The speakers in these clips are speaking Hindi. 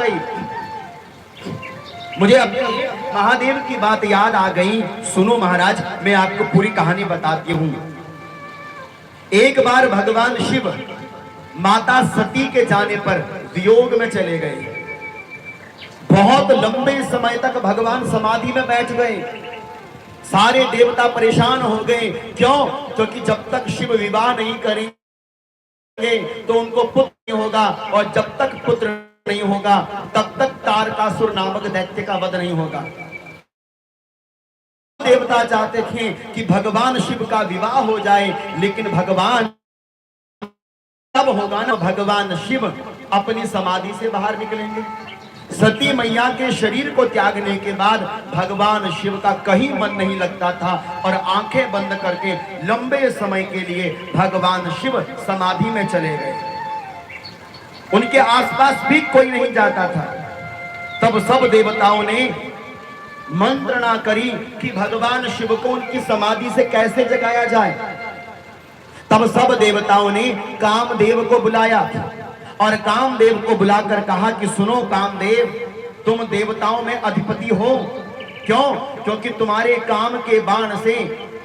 गई। मुझे अपने महादेव की बात याद आ गई। सुनो महाराज, मैं आपको पूरी कहानी बताती हूँ। एक बार भगवान शिव माता सती के जाने पर वियोग में चले गए। बहुत लंबे समय तक भगवान समाधि में बैठ गए। सारे देवता परेशान हो गए। क्यों? क्योंकि जब तक शिव विवाह नहीं करेंगे तो उनको पुत्र नहीं होगा, और जब तक पुत्र नहीं होगा तब तक तारकासुर नामक दैत्य का वध नहीं होगा। देवता चाहते थे कि भगवान शिव का विवाह हो जाए, लेकिन भगवान तब होगा ना भगवान शिव अपनी समाधि से बाहर निकलेंगे। सती मैया के शरीर को त्यागने के बाद भगवान शिव का कहीं मन नहीं लगता था, और आंखें बंद करके लंबे समय के लिए भगवान शिव समाधि में चले गए। उनके आसपास भी कोई नहीं जाता था। तब सब देवताओं ने मंत्रणा करी कि भगवान शिव को उनकी समाधि से कैसे जगाया जाए। तब सब देवताओं ने कामदेव को बुलाया, और कामदेव को बुलाकर कहा कि सुनो कामदेव, तुम देवताओं में अधिपति हो। क्यों? क्योंकि तुम्हारे काम के बाण से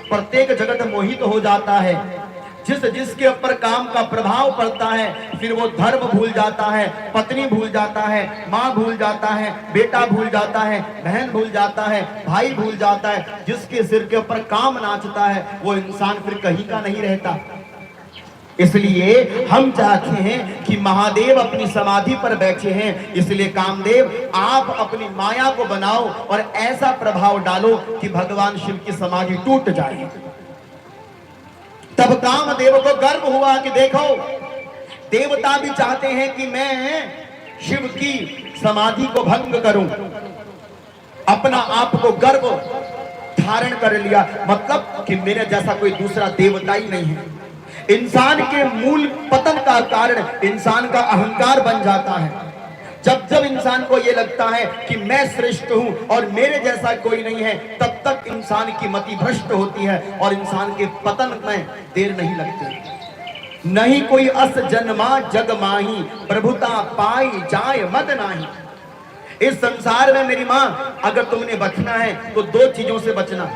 प्रत्येक जगत मोहित हो जाता है। जिसके ऊपर काम का प्रभाव पड़ता है, फिर वो धर्म भूल जाता है, पत्नी भूल जाता है, माँ भूल जाता है, बेटा भूल जाता है, बहन भूल जाता है, भाई भूल जाता है। जिसके सिर के ऊपर काम नाचता है वो इंसान फिर कहीं का नहीं रहता। इसलिए हम चाहते हैं कि महादेव अपनी समाधि पर बैठे हैं, इसलिए कामदेव आप अपनी माया को बनाओ और ऐसा प्रभाव डालो कि भगवान शिव की समाधि टूट जाए। तब कामदेव को गर्व हुआ कि देखो, देवता भी चाहते हैं कि मैं शिव की समाधि को भंग करूं। अपना आप को गर्व धारण कर लिया, मतलब कि मेरे जैसा कोई दूसरा देवता ही नहीं है। इंसान के मूल पतन का कारण इंसान का अहंकार बन जाता है। जब जब इंसान को यह लगता है कि मैं श्रेष्ठ हूं और मेरे जैसा कोई नहीं है, तब तक इंसान की मति भ्रष्ट होती है और इंसान के पतन में देर नहीं लगती। नहीं कोई अस जन्मा जग माही, प्रभुता पाई जाय मत नाही। इस संसार में मेरी मां, अगर तुमने बचना है तो दो चीजों से बचना।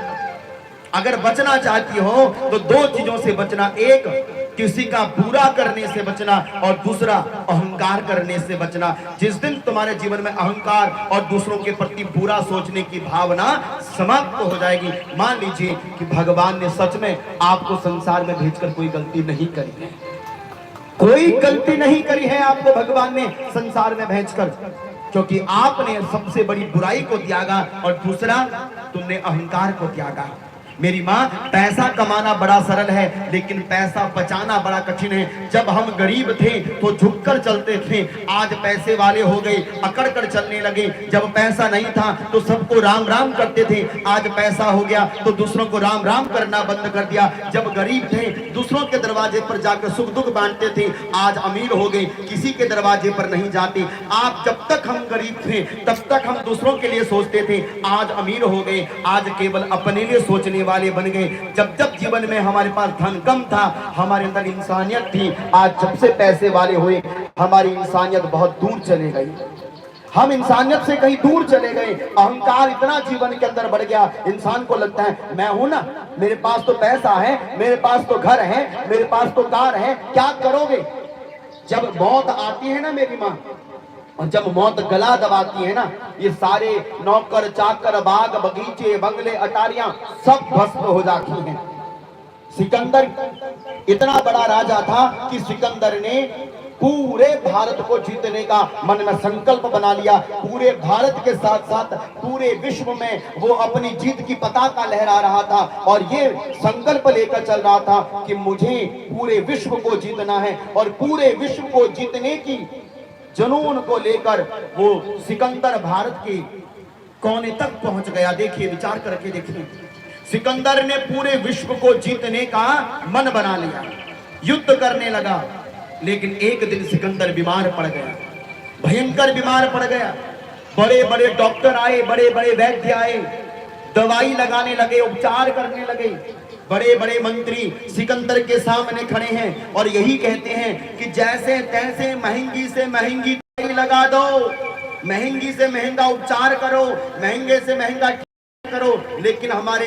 अगर बचना चाहती हो तो दो चीजों से बचना। एक, किसी का बुरा करने से बचना, और दूसरा अहंकार करने से बचना। जिस दिन तुम्हारे जीवन में अहंकार और दूसरों के प्रति बुरा सोचने की भावना समाप्त हो जाएगी, मान लीजिए कि भगवान ने सच में आपको संसार में भेजकर कोई गलती नहीं करी है। कोई गलती नहीं करी है आपको भगवान ने संसार में भेजकर, क्योंकि आपने सबसे बड़ी बुराई को त्यागा और दूसरा तुमने अहंकार को त्यागा। मेरी माँ, पैसा कमाना बड़ा सरल है, लेकिन पैसा बचाना बड़ा कठिन है। जब हम गरीब थे तो झुककर चलते थे, आज पैसे वाले हो गए अकड़ कर चलने लगे। जब पैसा नहीं था तो सबको राम राम करते थे, आज पैसा हो गया तो दूसरों को राम राम करना बंद कर दिया। जब गरीब थे दूसरों के दरवाजे पर जाकर सुख दुख बांटते थे, आज अमीर हो गए किसी के दरवाजे पर नहीं जाते। आज जब तक हम गरीब थे तब तक हम दूसरों के लिए सोचते थे, आज अमीर हो गए, आज केवल अपने लिए सोचने वाले बन गए। जब जब जीवन में हमारे पास धन कम था, हमारे अंदर इंसानियत थी, आज जब से पैसे वाले हुए हमारी इंसानियत बहुत दूर चले गई। हम इंसानियत से कहीं दूर चले गए। अहंकार इतना जीवन के अंदर बढ़ गया, इंसान को लगता है मैं हूं ना, मेरे पास तो पैसा है, मेरे पास तो घर है, मेरे पास तो कार है, क्या करोगे? जब मौत आती है ना मेरी माँ, और जब मौत गला दबाती है ना, ये सारे नौकर चाकर बाग बगीचे बंगले अटारियां सब भस्म हो जाती हैं। सिकंदर इतना बड़ा राजा था कि सिकंदर ने पूरे भारत को जीतने का मन में संकल्प बना लिया। पूरे भारत के साथ साथ पूरे विश्व में वो अपनी जीत की पताका लहरा रहा था, और ये संकल्प लेकर चल रहा था कि मुझे पूरे विश्व को जीतना है। और पूरे विश्व को जीतने की जुनून को लेकर वो सिकंदर भारत के कोने तक पहुंच गया। देखिए, विचार करके देखिए, सिकंदर ने पूरे विश्व को जीतने का मन बना लिया, युद्ध करने लगा। लेकिन एक दिन सिकंदर बीमार पड़ गया, भयंकर बीमार पड़ गया। बड़े बड़े डॉक्टर आए, बड़े बड़े वैद्य आए, दवाई लगाने लगे, उपचार करने लगे। बड़े बड़े मंत्री सिकंदर के सामने खड़े हैं और यही कहते हैं कि जैसे तैसे महंगी से महंगी दवाई लगा दो, महंगी से महंगा उपचार करो, महंगे से महंगा करो, लेकिन हमारे